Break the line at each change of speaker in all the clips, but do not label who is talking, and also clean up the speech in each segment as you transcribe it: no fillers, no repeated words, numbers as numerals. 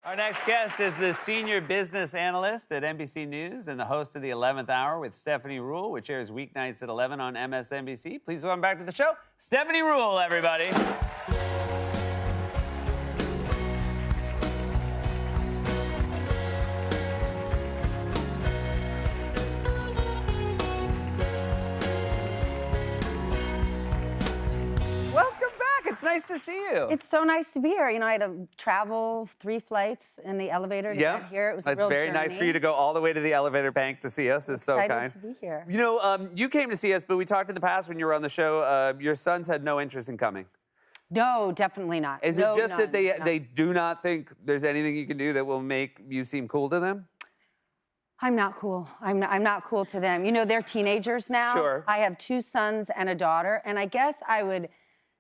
Our next guest is the senior business analyst at NBC News and the host of the 11th Hour with Stephanie Ruhle, which airs weeknights at 11 on MSNBC. Please welcome back to the show, Stephanie Ruhle, everybody. It's nice to see you.
It's so nice to be here. You know, I had to travel 3 flights in the elevator to get here. It was a real
very
journey.
Nice for you to go all the way to the elevator bank to see us. It's so kind.
Excited to be here.
You know, you came to see us, but we talked in the past when you were on the show. Your sons had no interest in coming.
No, definitely not.
Is it just that they do not think there's anything you can do that will make you seem cool to them?
I'm not cool. I'm not cool to them. You know, they're teenagers now.
Sure.
I have 2 sons and a daughter, and I guess I would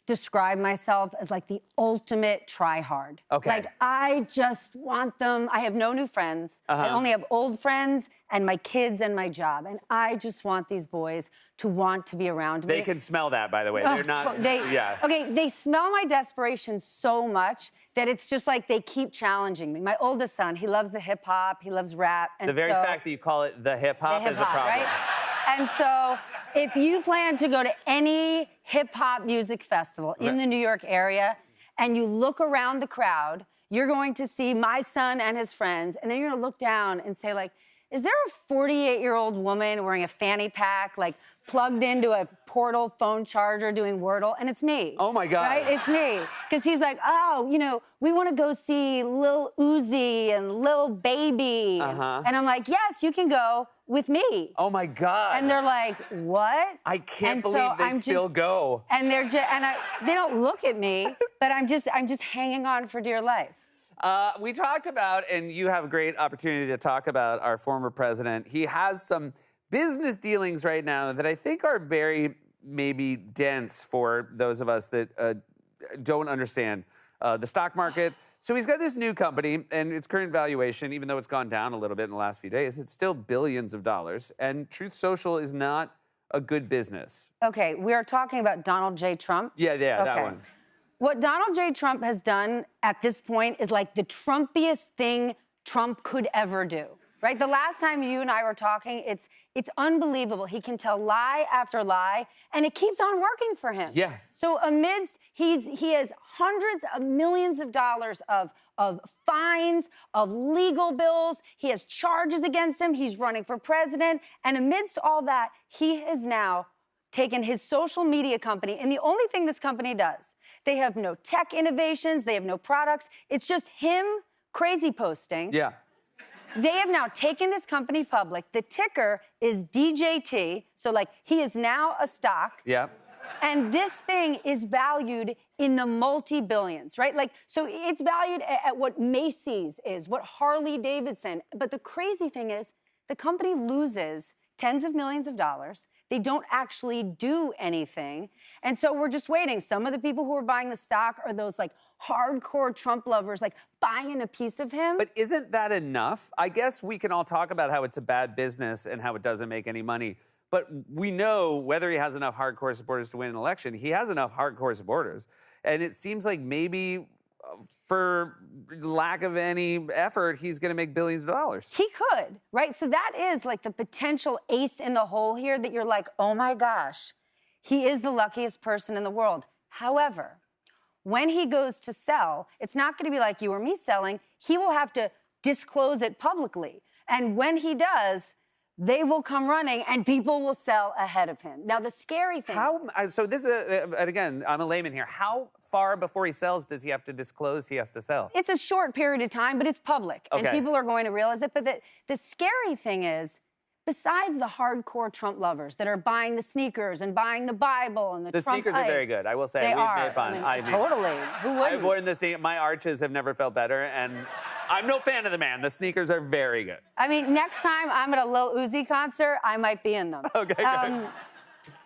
describe myself as like the ultimate try-hard.
Okay.
Like, I just want them. I have no new friends. I only have old friends and my kids and my job. And I just want these boys to want to be around me.
They can smell that, by the way. They're not,
Okay, they smell my desperation so much that it's just like they keep challenging me. My oldest son, he loves the hip-hop, he loves rap. And
the very fact that you call it the hip-hop is a problem.
Right? And so, if you plan to go to any hip-hop music festival in the New York area and you look around the crowd, you're going to see my son and his friends, and then you're gonna look down and say, like, is there a 48-year-old woman wearing a fanny pack, like, plugged into a portal phone charger doing Wordle? And it's me.
Oh, my God.
Right? It's me. Because he's like, oh, you know, we want to go see Lil Uzi and Lil Baby. And I'm like, yes, you can go with me.
Oh, my God.
And they're like, what?
I can't believe they still go.
And they're just, they don't look at me, but I'm just hanging on for dear life.
We talked about, and you have a great opportunity to talk about our former president. He has some business dealings right now that I think are very maybe dense for those of us that don't understand the stock market. So he's got this new company, and its current valuation, even though it's gone down a little bit in the last few days, it's still billions of dollars. And Truth Social is not a good business.
Okay, we are talking about Donald J. Trump.
Yeah, that one.
What Donald J. Trump has done at this point is like the Trumpiest thing Trump could ever do. Right? The last time you and I were talking, it's unbelievable. He can tell lie after lie, and it keeps on working for him.
Yeah.
So amidst, he has hundreds of millions of dollars of fines, of legal bills. He has charges against him. He's running for president. And amidst all that, he has now taken his social media company, and the only thing this company does, they have no tech innovations, they have no products. It's just him crazy posting.
Yeah.
They have now taken this company public. The ticker is DJT. So, like, he is now a stock.
Yeah.
And this thing is valued in the multi-billions, right? Like, so it's valued at what Macy's is, what Harley Davidson. But the crazy thing is, the company loses tens of millions of dollars. They don't actually do anything. And so we're just waiting. Some of the people who are buying the stock are those like hardcore Trump lovers, like buying a piece of him.
But isn't that enough? I guess we can all talk about how it's a bad business and how it doesn't make any money. But we know whether he has enough hardcore supporters to win an election, he has enough hardcore supporters. And it seems like maybe for lack of any effort, he's going to make billions of dollars.
He could, right? So that is like the potential ace in the hole here that you're like, oh my gosh, he is the luckiest person in the world. However, when he goes to sell, it's not going to be like you or me selling. He will have to disclose it publicly. And when he does, they will come running and people will sell ahead of him. Now, the scary thing...
So this is, and again, I'm a layman here. How far before he sells does he have to disclose he has to sell?
It's a short period of time, but it's public.
Okay.
And people are going to realize it. But the scary thing is, besides the hardcore Trump lovers that are buying the sneakers and buying the Bible and the Trump
sneakers are very good, I will say. We've made fun.
I mean, totally. Who wouldn't?
I've worn my arches have never felt better, and I'm no fan of the man. The sneakers are very good.
I mean, next time I'm at a Lil Uzi concert, I might be in them.
Okay, good.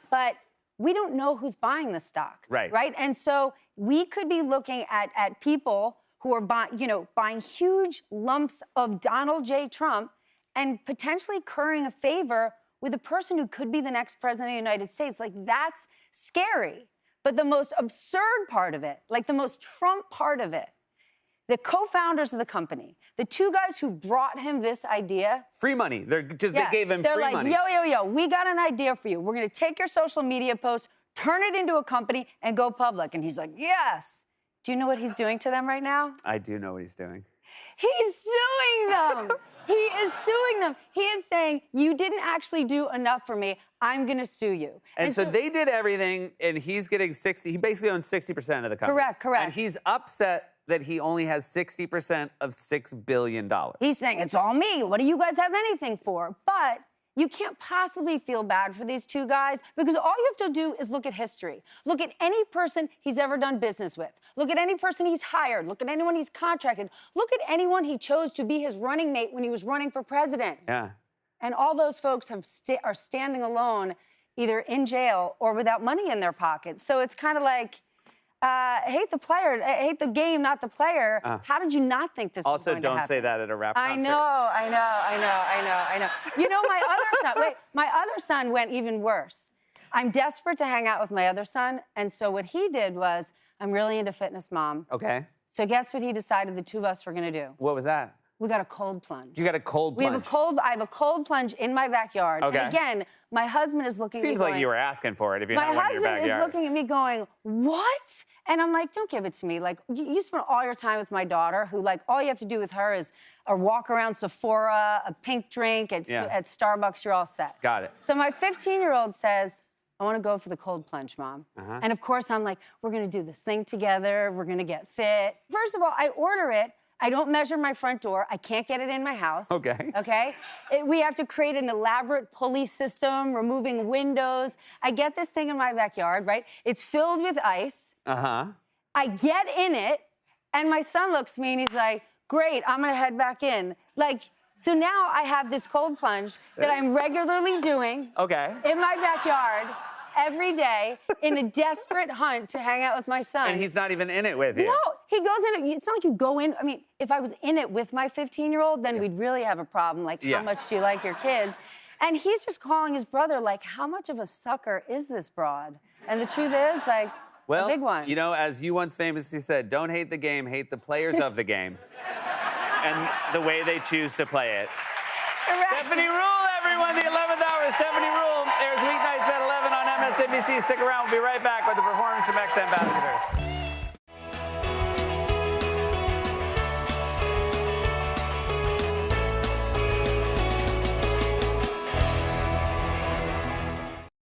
But we don't know who's buying the stock.
Right.
Right? And so we could be looking at people who are buying huge lumps of Donald J. Trump and potentially currying a favor with a person who could be the next president of the United States. Like, that's scary. But the most absurd part of it, like the most Trump part of it, the co-founders of the company, the two guys who brought him this idea.
Free money. They gave him
they're
free
like,
money.
yo, we got an idea for you. We're going to take your social media post, turn it into a company, and go public. And he's like, yes. Do you know what he's doing to them right now?
I do know what he's doing.
He's suing them. He is suing them. He is saying, you didn't actually do enough for me. I'm going to sue you.
And so they did everything, and he's getting 60. He basically owns 60% of the company.
Correct.
And he's upset that he only has 60% of $6 billion.
He's saying, it's all me. What do you guys have anything for? But you can't possibly feel bad for these two guys because all you have to do is look at history. Look at any person he's ever done business with. Look at any person he's hired. Look at anyone he's contracted. Look at anyone he chose to be his running mate when he was running for president.
Yeah.
And all those folks are standing alone, either in jail or without money in their pockets. So it's kind of like, hate the player, hate the game, not the player. How did you not think this was going to happen?
Also, don't say that at a rap concert.
I know. You know, my other son went even worse. I'm desperate to hang out with my other son, and so what he did was, I'm really into fitness, Mom.
Okay.
So guess what he decided the two of us were going to do?
What was that?
We got a cold plunge.
You got a cold plunge?
I have a cold plunge in my backyard.
Okay.
And again, my husband is looking at me
Seems
going,
like you were asking for it if you had one in your backyard.
My husband is looking at me going, what? And I'm like, don't give it to me. Like, you spend all your time with my daughter, who, like, all you have to do with her is walk around Sephora, a pink drink, at Starbucks, you're all set.
Got it.
So my 15-year-old says, I want to go for the cold plunge, Mom. And of course, I'm like, we're going to do this thing together. We're going to get fit. First of all, I order it. I don't measure my front door. I can't get it in my house.
Okay.
Okay? We have to create an elaborate pulley system, removing windows. I get this thing in my backyard, right? It's filled with ice. I get in it, and my son looks at me, and he's like, great, I'm going to head back in. Like, so now I have this cold plunge that I'm regularly doing in my backyard every day in a desperate hunt to hang out with my son.
And he's not even in it with you.
No, he goes in. It's not like you go in. I mean, if I was in it with my 15-year-old, then we'd really have a problem. Like, how much do you like your kids? And he's just calling his brother, like, how much of a sucker is this broad? And the truth is, like, a big one.
You know, as you once famously said, don't hate the game, hate the players of the game. And the way they choose to play it.
Correct.
Stephanie Ruhle, everyone, the 11th hour. Stephanie Ruhle airs weeknights at 11 on MSNBC. Stick around. We'll be right back with the Performance from X Ambassadors.